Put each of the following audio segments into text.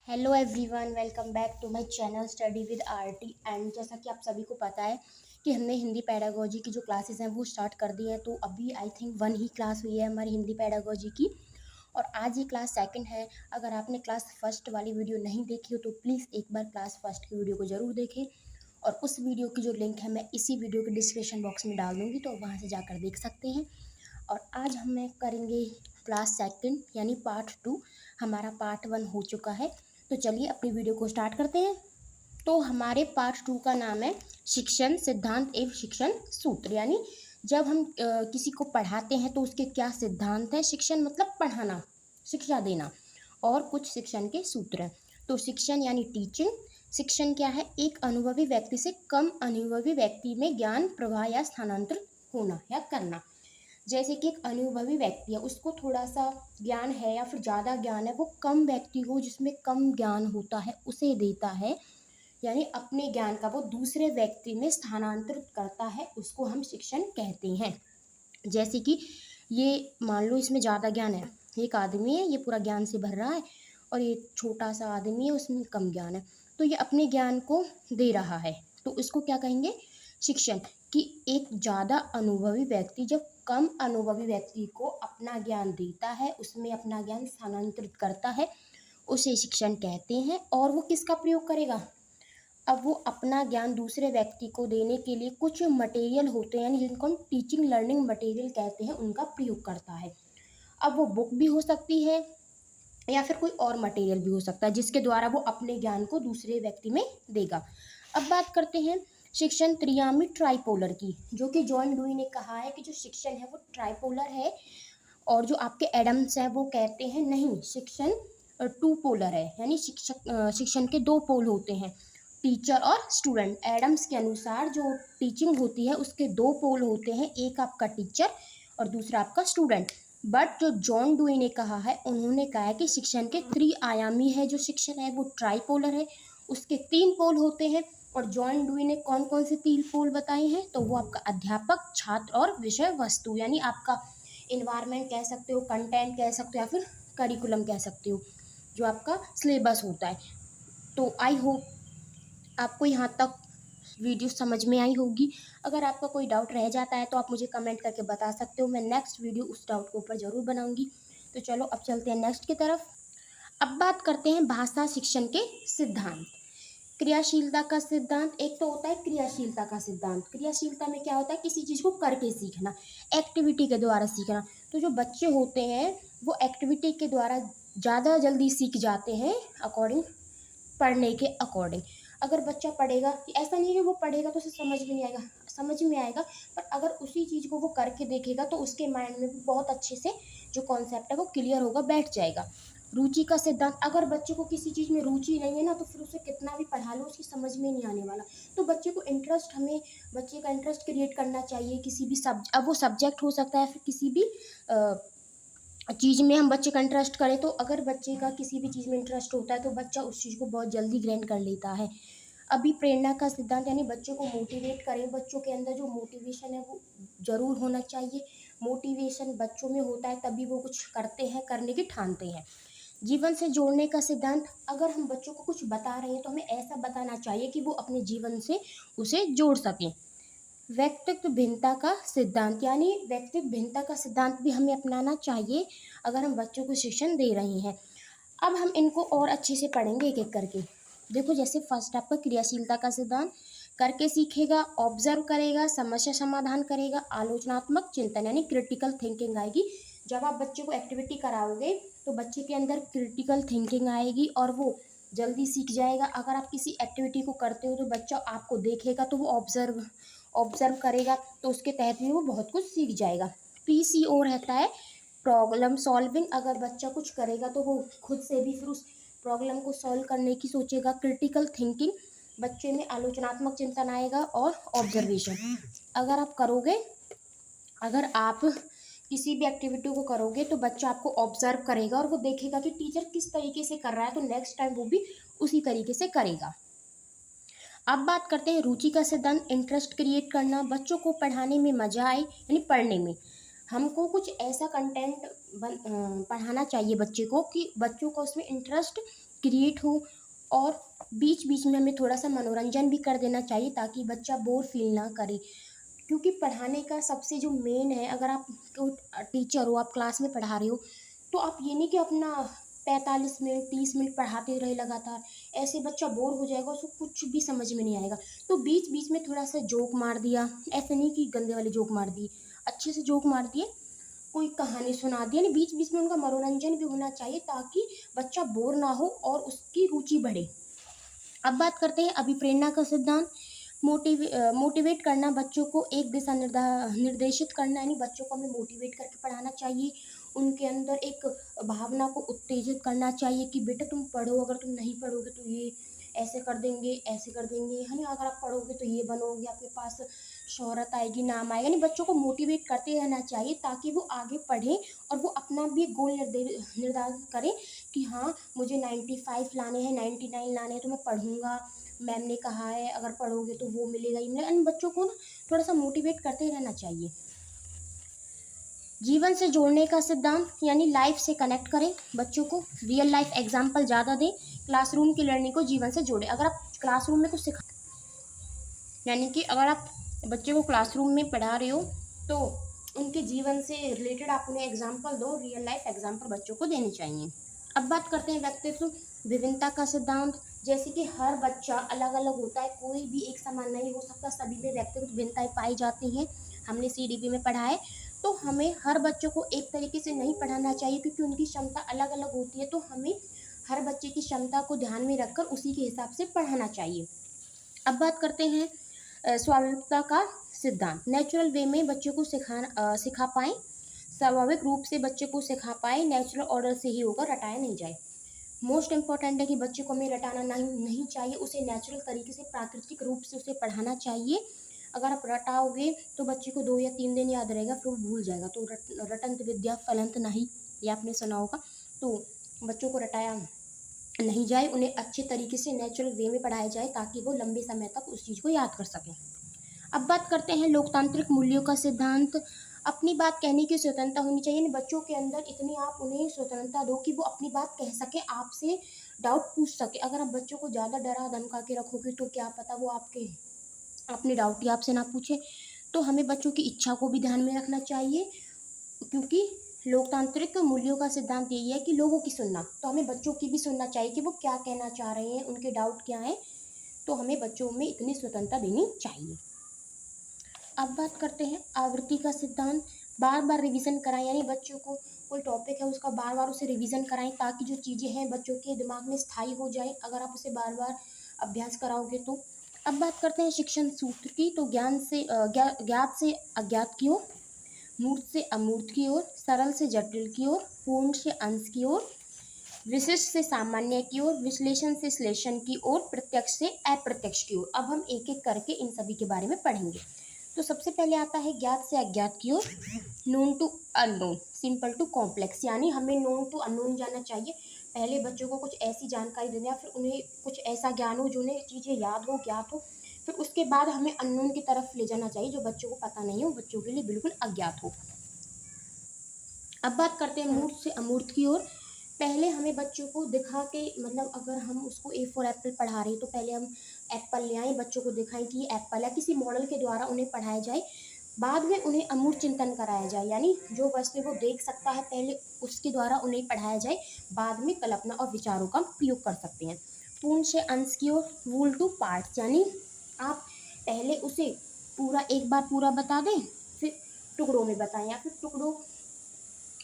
Hello everyone, welcome back to my channel study with RT. And जैसा कि आप सभी को पता है कि हमने हिंदी पेडागोजी की जो क्लासेस हैं वो स्टार्ट कर दी है। तो अभी आई थिंक 1 ही क्लास हुई है हमारी हिंदी पेडागोजी की, और आज ये क्लास सेकंड है। अगर आपने क्लास फर्स्ट वाली वीडियो नहीं देखी हो तो प्लीज़ एक बार क्लास फर्स्ट की वीडियो को ज़रूर देखें, और उस वीडियो की जो लिंक है मैं इसी वीडियो के डिस्क्रिप्शन बॉक्स में डाल दूँगी, तो वहाँ से जाकर देख सकते हैं। और आज हम करेंगे क्लास सेकंड यानी पार्ट 2। हमारा पार्ट 1 हो चुका है, तो चलिए अपनी वीडियो को स्टार्ट करते हैं। तो हमारे पार्ट 2 का नाम है शिक्षण सिद्धांत एवं शिक्षण सूत्र। यानी जब हम किसी को पढ़ाते हैं तो उसके क्या सिद्धांत है। शिक्षण मतलब पढ़ाना, शिक्षा देना, और कुछ शिक्षण के सूत्र हैं। तो शिक्षण यानी टीचिंग। शिक्षण क्या है? एक अनुभवी व्यक्ति से कम अनुभवी व्यक्ति में ज्ञान प्रवाह या स्थानांतरित होना या करना। जैसे कि एक अनुभवी व्यक्ति है, उसको थोड़ा सा ज्ञान है या फिर ज़्यादा ज्ञान है, वो कम व्यक्ति को जिसमें कम ज्ञान होता है उसे देता है, यानी अपने ज्ञान का वो दूसरे व्यक्ति में स्थानांतरित करता है, उसको हम शिक्षण कहते हैं। जैसे कि ये मान लो इसमें ज़्यादा ज्ञान है, एक आदमी है ये पूरा ज्ञान से भर रहा है, और ये छोटा सा आदमी है उसमें कम ज्ञान है, तो ये अपने ज्ञान को दे रहा है, तो इसको क्या कहेंगे? शिक्षण। कि एक ज़्यादा अनुभवी व्यक्ति जब कम अनुभवी व्यक्ति को अपना ज्ञान देता है, उसमें अपना ज्ञान स्थानांतरित करता है, उसे शिक्षण कहते हैं। और वो किसका प्रयोग करेगा? अब वो अपना ज्ञान दूसरे व्यक्ति को देने के लिए कुछ मटेरियल होते हैं, यानी जिनको हम टीचिंग लर्निंग मटेरियल कहते हैं, उनका प्रयोग करता है। अब वो बुक भी हो सकती है या फिर कोई और मटेरियल भी हो सकता है जिसके द्वारा वो अपने ज्ञान को दूसरे व्यक्ति में देगा। अब बात करते हैं शिक्षण त्रियामी ट्राइपोलर की, जो कि जॉन डुई ने कहा है कि जो शिक्षण है वो ट्राइपोलर है, और जो आपके एडम्स हैं वो कहते हैं नहीं, शिक्षण टू पोलर है, यानी शिक्षण के दो पोल होते हैं, टीचर और स्टूडेंट। एडम्स के अनुसार जो टीचिंग होती है उसके दो पोल होते हैं, एक आपका टीचर और दूसरा आपका स्टूडेंट। बट जो जॉन डुई ने कहा है, उन्होंने कहा है कि शिक्षण के त्रिआयामी है, जो शिक्षण है वो ट्राइपोलर है, उसके 3 पोल होते हैं। और जॉन डुई ने कौन कौन से 3 पोल बताए हैं? तो वो आपका अध्यापक, छात्र और विषय वस्तु, यानी आपका इन्वायरमेंट कह सकते हो, कंटेंट कह सकते हो, या फिर करिकुलम कह सकते हो, जो आपका सिलेबस होता है। तो आई होप आपको यहाँ तक वीडियो समझ में आई होगी। अगर आपका कोई डाउट रह जाता है तो आप मुझे कमेंट करके बता सकते हो, मैं नेक्स्ट वीडियो उस डाउट के ऊपर ज़रूर बनाऊंगी। तो चलो अब चलते हैं नेक्स्ट की तरफ। अब बात करते हैं भाषा शिक्षण के सिद्धांत। क्रियाशीलता का सिद्धांत। एक तो होता है क्रियाशीलता का सिद्धांत। क्रियाशीलता में क्या होता है? किसी चीज़ को करके सीखना, एक्टिविटी के द्वारा सीखना। तो जो बच्चे होते हैं वो एक्टिविटी के द्वारा ज़्यादा जल्दी सीख जाते हैं अकॉर्डिंग पढ़ने के अकॉर्डिंग। अगर बच्चा पढ़ेगा, ऐसा नहीं है कि वो पढ़ेगा तो उसे समझ में नहीं आएगा, समझ में आएगा, पर अगर उसी चीज़ को वो करके देखेगा तो उसके माइंड में भी बहुत अच्छे से जो कॉन्सेप्ट है वो क्लियर होगा, बैठ जाएगा। रुचि का सिद्धांत। अगर बच्चे को किसी चीज़ में रुचि नहीं है ना, तो फिर उसे कितना भी पढ़ा लो उसकी समझ में नहीं आने वाला। तो बच्चे को इंटरेस्ट, हमें बच्चे का इंटरेस्ट क्रिएट करना चाहिए किसी भी अब वो सब्जेक्ट हो सकता है, फिर किसी भी चीज़ में हम बच्चे का इंटरेस्ट करें। तो अगर बच्चे का किसी भी चीज़ में इंटरेस्ट होता है तो बच्चा उस चीज़ को बहुत जल्दी ग्रहण कर लेता है। अभी प्रेरणा का सिद्धांत, यानी बच्चों को मोटिवेट करें। बच्चों के अंदर जो मोटिवेशन है वो ज़रूर होना चाहिए। मोटिवेशन बच्चों में होता है तभी वो कुछ करते हैं, करने की ठानते हैं। जीवन से जोड़ने का सिद्धांत। अगर हम बच्चों को कुछ बता रहे हैं तो हमें ऐसा बताना चाहिए कि वो अपने जीवन से उसे जोड़ सकें। व्यक्तित्व भिन्नता का सिद्धांत, यानी व्यक्तित्व भिन्नता का सिद्धांत भी हमें अपनाना चाहिए अगर हम बच्चों को शिक्षण दे रहे हैं। अब हम इनको और अच्छे से पढ़ेंगे एक एक करके। देखो, जैसे फर्स्ट आपका क्रियाशीलता का सिद्धांत, करके सीखेगा, ऑब्जर्व करेगा, समस्या समाधान करेगा, आलोचनात्मक चिंतन यानी क्रिटिकल थिंकिंग आएगी। जब आप बच्चे को एक्टिविटी कराओगे तो बच्चे के अंदर क्रिटिकल थिंकिंग आएगी और वो जल्दी सीख जाएगा। अगर आप किसी एक्टिविटी को करते हो तो बच्चा आपको देखेगा तो वो ऑब्जर्व करेगा, तो उसके तहत भी वो बहुत कुछ सीख जाएगा। PCO रहता है प्रॉब्लम सॉल्विंग। अगर बच्चा कुछ करेगा तो वो खुद से भी फिर उस प्रॉब्लम को सॉल्व करने की सोचेगा। क्रिटिकल थिंकिंग, बच्चे में आलोचनात्मक चिंतन आएगा। और ऑब्जर्वेशन, अगर आप करोगे, अगर आप किसी भी एक्टिविटी को करोगे तो बच्चा आपको ऑब्जर्व करेगा और वो देखेगा कि टीचर किस तरीके से कर रहा है, तो नेक्स्ट टाइम वो भी उसी तरीके से करेगा। अब बात करते हैं रुचि का सिद्धांत। इंटरेस्ट क्रिएट करना, बच्चों को पढ़ाने में मजा आए, यानी पढ़ने में हमको कुछ ऐसा कंटेंट पढ़ाना चाहिए बच्चे को कि बच्चों को उसमें इंटरेस्ट क्रिएट हो, और बीच बीच में हमें थोड़ा सा मनोरंजन भी कर देना चाहिए ताकि बच्चा बोर फील ना करे। क्योंकि पढ़ाने का सबसे जो मेन है, अगर आप टीचर हो, आप क्लास में पढ़ा रहे हो, तो आप ये नहीं कि अपना 45 मिनट 30 मिनट पढ़ाते रहे लगातार, ऐसे बच्चा बोर हो जाएगा, उसको कुछ भी समझ में नहीं आएगा। तो बीच बीच में थोड़ा सा जोक मार दिया, ऐसे नहीं कि गंदे वाले जोक मार दिए, अच्छे से जोक मार दिए, कोई कहानी सुना दी, यानी बीच बीच में उनका मनोरंजन भी होना चाहिए ताकि बच्चा बोर ना हो और उसकी रुचि बढ़े। अब बात करते हैं अभिप्रेरणा का सिद्धांत। मोटिवेट करना, बच्चों को एक दिशा निर्देशित करना, यानी बच्चों को हमें मोटिवेट करके पढ़ाना चाहिए। उनके अंदर एक भावना को उत्तेजित करना चाहिए कि बेटा तुम पढ़ो, अगर तुम नहीं पढ़ोगे तो ये ऐसे कर देंगे, ऐसे कर देंगे, है ना, अगर आप पढ़ोगे तो ये बनोगे, आपके पास शोहरत आएगी, नाम आएगा। यानी बच्चों को मोटिवेट करते रहना चाहिए ताकि वो आगे पढ़ें और वो अपना भी गोल निर्धारित करें कि हाँ मुझे 95 लाने हैं, 99 लाने हैं, तो मैं पढ़ूंगा, मैम ने कहा है अगर पढ़ोगे तो वो मिलेगा ही मिलेगा। इन बच्चों को ना थोड़ा सा मोटिवेट करते रहना चाहिए। जीवन से जोड़ने का सिद्धांत, यानी लाइफ से कनेक्ट करें बच्चों को, रियल लाइफ एग्जाम्पल ज़्यादा दें, क्लासरूम की लर्निंग को जीवन से जोड़ें। अगर आप क्लासरूम में कुछ सिखा, यानी कि अगर आप बच्चे को क्लासरूम में पढ़ा रहे हो तो उनके जीवन से रिलेटेड आप उन्हें एग्जाम्पल दो, रियल लाइफ एग्जाम्पल बच्चों को देने चाहिए। अब बात करते हैं व्यक्तित्व विभिन्नता का सिद्धांत। जैसे कि हर बच्चा अलग अलग होता है, कोई भी एक समान नहीं हो सकता, सभी में व्यक्तिगत भिन्नताएं पाई जाती हैं, हमने CDP में पढ़ा है। तो हमें हर बच्चों को एक तरीके से नहीं पढ़ाना चाहिए क्योंकि उनकी क्षमता अलग अलग होती है, तो हमें हर बच्चे की क्षमता को ध्यान में रखकर उसी के हिसाब से पढ़ाना चाहिए। अब बात करते हैं स्वाभाविकता का सिद्धांत। नेचुरल वे में बच्चों को सिखा पाएँ, स्वाभाविक रूप से बच्चे को सिखा पाए, नेचुरल ऑर्डर से ही होगा, रटाया नहीं जाए। मोस्ट इम्पॉर्टेंट है कि बच्चे को हमें रटाना नहीं चाहिए, उसे नेचुरल तरीके से प्राकृतिक रूप से उसे पढ़ाना चाहिए। अगर आप रटाओगे तो बच्चे को 2 या 3 दिन याद रहेगा, फिर वो भूल जाएगा। तो रटंत विद्या फलंत नहीं, ये आपने सुना होगा। तो बच्चों को रटाया नहीं जाए, उन्हें अच्छे तरीके से नेचुरल वे में पढ़ाया जाए ताकि वो लंबे समय तक उस चीज़ को याद कर सकें। अब बात करते हैं लोकतांत्रिक मूल्यों का सिद्धांत। अपनी बात कहने की स्वतंत्रता होनी चाहिए, बच्चों के अंदर इतनी आप उन्हें स्वतंत्रता दो कि वो अपनी बात कह सके, आपसे डाउट पूछ सके। अगर आप बच्चों को ज़्यादा डरा धमका के रखोगे तो क्या पता वो अपने डाउट ही आपसे ना पूछे। तो हमें बच्चों की इच्छा को भी ध्यान में रखना चाहिए क्योंकि लोकतांत्रिक मूल्यों का सिद्धांत यही है कि लोगों की सुनना, तो हमें बच्चों की भी सुनना चाहिए कि वो क्या कहना चाह रहे हैं, उनके डाउट क्या हैं। तो हमें बच्चों में इतनी स्वतंत्रता देनी चाहिए। अब बात करते हैं आवृत्ति का सिद्धांत। बार बार रिवीजन कराएं, यानी बच्चों को कोई टॉपिक है उसका बार बार उसे रिवीजन कराएं ताकि जो चीज़ें हैं बच्चों के दिमाग में स्थायी हो जाए, अगर आप उसे बार बार अभ्यास कराओगे तो। अब बात करते हैं शिक्षण सूत्र की। तो ज्ञात से अज्ञात की ओर, मूर्त से अमूर्त की ओर, सरल से जटिल की ओर, पूर्ण से अंश की ओर, विशिष्ट से सामान्य की ओर, विश्लेषण से श्लेषण की ओर, प्रत्यक्ष से अप्रत्यक्ष की ओर। अब हम एक एक करके इन सभी के बारे में पढ़ेंगे। तो सबसे पहले आता है ज्ञात से अज्ञात की ओर, known to unknown, simple to complex, यानी हमें नोन टू अननोन जानना चाहिए। पहले बच्चों को कुछ ऐसी जानकारी देना, फिर उन्हें कुछ ऐसा ज्ञान हो जो उन्हें चीज़ें याद हो, ज्ञात हो, फिर उसके बाद हमें अननोन की तरफ ले जाना चाहिए जो बच्चों को पता नहीं हो, बच्चों के लिए बिल्कुल अज्ञात हो। अब बात करते हैं मूर्त से अमूर्त की ओर। पहले हमें बच्चों को दिखा के, मतलब अगर हम उसको A फॉर एप्पल पढ़ा रहे हैं तो पहले हम एप्पल ले आएँ, बच्चों को दिखाएं कि ये एप्पल है, किसी मॉडल के द्वारा उन्हें पढ़ाया जाए। बाद में उन्हें अमूर्त चिंतन कराया जाए, यानी जो वस्तु वो देख सकता है पहले उसके द्वारा उन्हें पढ़ाया जाए, बाद में कल्पना और विचारों का प्रयोग कर सकते हैं। पूर्ण से अंश की ओर, वूल टू पार्ट्स, यानी आप पहले उसे पूरा एक बार पूरा बता दें, फिर टुकड़ों में बताएं, या फिर टुकड़ों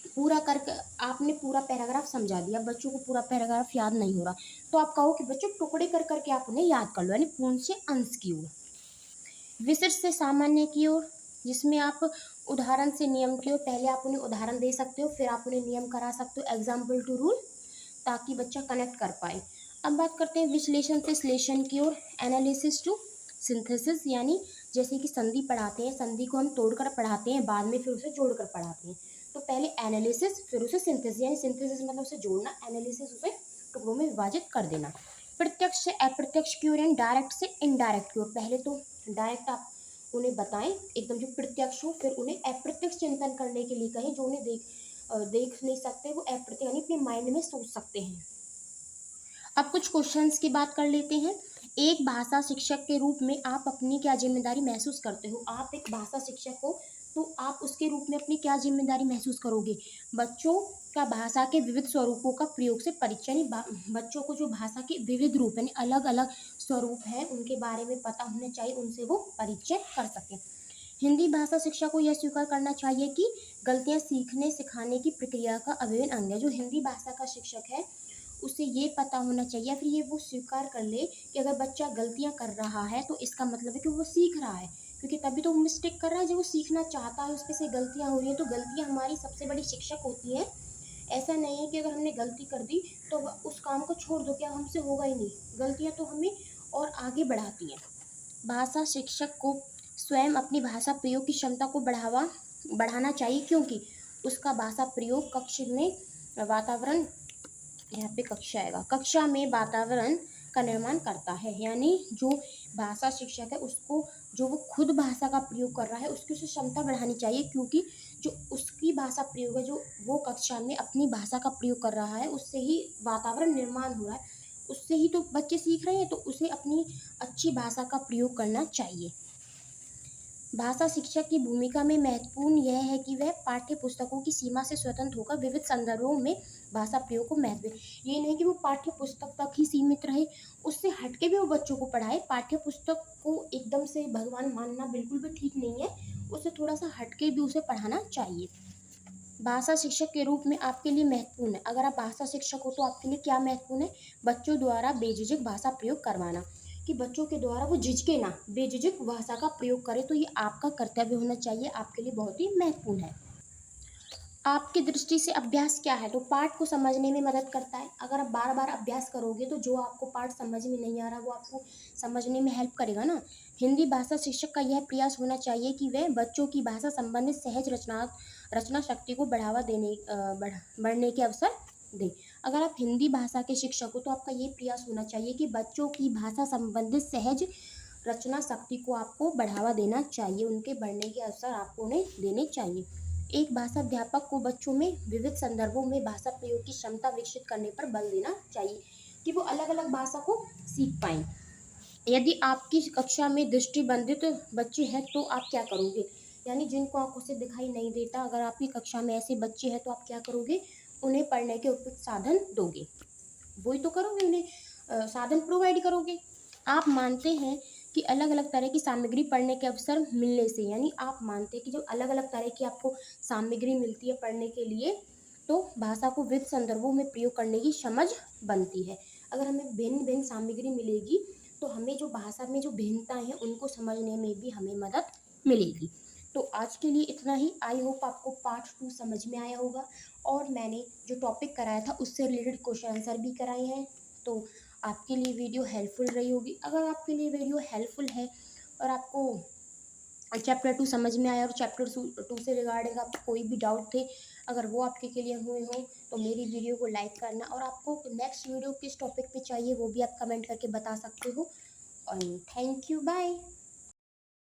पूरा करके आपने पूरा पैराग्राफ समझा दिया, बच्चों को पूरा पैराग्राफ याद नहीं हो रहा, तो आप कहो कि बच्चों टुकड़े कर करके आप उन्हें याद कर लो, यानी पूर्ण से अंश की ओर। विशिष्ट से सामान्य की ओर, जिसमें आप उदाहरण से नियम की ओर, पहले आप उन्हें उदाहरण दे सकते हो, फिर आप उन्हें नियम करा सकते हो, एग्जाम्पल टू रूल, ताकि बच्चा कनेक्ट कर पाए। अब बात करते हैं विश्लेषण से श्लेषण की ओर, एनालिसिस टू सिंथेसिस, यानी जैसे कि संधि पढ़ाते हैं, संधि को हम तोड़कर पढ़ाते हैं, बाद में फिर उसे जोड़कर पढ़ाते हैं। तो पहले एनालिसिस, फिर उसे सिंथेसिस, यानी सिंथेसिस मतलब उसे जोड़ना, एनालिसिस उसे टुकड़ों में विभाजित कर देना। प्रत्यक्ष से अप्रत्यक्ष की ओर, यानी डायरेक्ट से इनडायरेक्ट की ओर। पहले तो डायरेक्ट आप उन्हें बताएं एकदम जो प्रत्यक्ष हो, फिर उन्हें अप्रत्यक्ष चिंतन करने के लिए कहें, जो उन्हें देख नहीं सकते, वो अप्रत्यक्ष यानी अपने माइंड में सोच सकते हैं। अब कुछ क्वेश्चंस की बात कर लेते हैं। एक भाषा शिक्षक के रूप में आप अपनी क्या जिम्मेदारी महसूस करते हो? आप एक भाषा शिक्षक हो तो आप उसके रूप में अपनी क्या जिम्मेदारी महसूस करोगे? बच्चों का भाषा के विविध स्वरूपों का प्रयोग से परिचय, यानी बच्चों को जो भाषा के विविध रूप यानी अलग अलग स्वरूप हैं उनके बारे में पता होना चाहिए, उनसे वो परिचय कर सकें। हिंदी भाषा शिक्षा को यह स्वीकार करना चाहिए कि गलतियां सीखने सिखाने की प्रक्रिया का अभिन्न अंग है। जो हिंदी भाषा का शिक्षक है उसे ये पता होना चाहिए, या फिर ये वो स्वीकार कर ले कि अगर बच्चा गलतियां कर रहा है तो इसका मतलब है कि वो सीख रहा है, क्योंकि तभी तो वो मिस्टेक कर रहा है। जब वो सीखना चाहता है, उस पर से गलतियां हो रही हैं, तो गलतियां हमारी सबसे बड़ी शिक्षक होती हैं। ऐसा नहीं है कि अगर हमने गलती कर दी तो उस काम को छोड़ दो, क्या हमसे होगा ही नहीं। गलतियां तो हमें और आगे बढ़ाती हैं। भाषा शिक्षक को स्वयं अपनी भाषा प्रयोग की क्षमता को बढ़ाना चाहिए, क्योंकि उसका भाषा प्रयोग कक्ष में वातावरण, यहाँ पे कक्षा आएगा, कक्षा में वातावरण का निर्माण करता है। यानी जो भाषा शिक्षक है उसको, जो वो खुद भाषा का प्रयोग कर रहा है उसकी उसे क्षमता बढ़ानी चाहिए, क्योंकि जो उसकी भाषा प्रयोग है, जो वो कक्षा में अपनी भाषा का प्रयोग कर रहा है, उससे ही वातावरण निर्माण हो रहा है, उससे ही तो बच्चे सीख रहे हैं। तो उसे अपनी अच्छी भाषा का प्रयोग करना चाहिए। भाषा शिक्षक की भूमिका में महत्वपूर्ण यह है कि वह पाठ्य पुस्तकों की सीमा से स्वतंत्र होकर विविध संदर्भों में भाषा प्रयोग को महत्व, ये नहीं कि वो पाठ्य पुस्तक तक ही सीमित रहे, उससे हटके भी वो बच्चों को पढ़ाए। पाठ्य पुस्तक को एकदम से भगवान मानना बिल्कुल भी ठीक नहीं है, उसे थोड़ा सा हटके भी उसे पढ़ाना चाहिए। भाषा शिक्षक के रूप में आपके लिए महत्वपूर्ण है, अगर आप भाषा शिक्षक हो तो आपके लिए क्या महत्वपूर्ण है? बच्चों द्वारा बेझिझक भाषा प्रयोग करवाना, कि बच्चों के द्वारा वो झिझके ना, बेझिझक भाषा का प्रयोग करें, तो ये आपका कर्तव्य होना चाहिए, आपके लिए बहुत ही महत्वपूर्ण है। आपकी दृष्टि से अभ्यास क्या है? तो पाठ को समझने में मदद करता है। अगर आप बार बार अभ्यास करोगे तो जो आपको पाठ समझ में नहीं आ रहा वो आपको समझने में हेल्प करेगा ना। हिंदी भाषा शिक्षक का यह प्रयास होना चाहिए कि वह बच्चों की भाषा संबंधित सहज रचना शक्ति को बढ़ने के अवसर दे। अगर आप हिंदी भाषा के शिक्षक हो तो आपका ये प्रयास होना चाहिए कि बच्चों की भाषा संबंधित सहज रचना शक्ति को आपको बढ़ावा देना चाहिए, उनके बढ़ने के अवसर आपको उन्हें देने चाहिए। एक भाषा अध्यापक को बच्चों में विविध संदर्भों में भाषा प्रयोग की क्षमता विकसित करने पर बल देना चाहिए, कि वो अलग अलग भाषा को सीख पाएं। यदि आपकी कक्षा में दृष्टिबंधित बच्चे हैं तो आप क्या करोगे? यानी जिनको आंखों से दिखाई नहीं देता, अगर आपकी कक्षा में ऐसे बच्चे हैं तो आप क्या करोगे? उन्हें पढ़ने के उपयुक्त साधन दोगे, वही तो करोगे, उन्हें साधन प्रोवाइड करोगे। आप मानते हैं कि अलग अलग तरह की सामग्री पढ़ने के अवसर मिलने से, यानी आप मानते हैं कि जब अलग अलग तरह की आपको सामग्री मिलती है पढ़ने के लिए तो भाषा को विविध संदर्भों में प्रयोग करने की समझ बनती है। अगर हमें भिन्न भिन्न सामग्री मिलेगी तो हमें जो भाषा में जो भिन्नताएं हैं उनको समझने में भी हमें मदद मिलेगी। तो आज के लिए इतना ही। आई होप आपको पार्ट 2 समझ में आया होगा, और मैंने जो टॉपिक कराया था उससे रिलेटेड क्वेश्चन आंसर भी कराए हैं, तो आपके लिए वीडियो हेल्पफुल रही होगी। अगर आपके लिए वीडियो हेल्पफुल है और आपको चैप्टर 2 समझ में आया और चैप्टर 2 से रिगार्डिंग आपको कोई भी डाउट थे, अगर वो आपके क्लियर हुए हों तो मेरी वीडियो को लाइक करना, और आपको नेक्स्ट वीडियो किस टॉपिक पे चाहिए वो भी आप कमेंट करके बता सकते हो। और थैंक यू, बाय।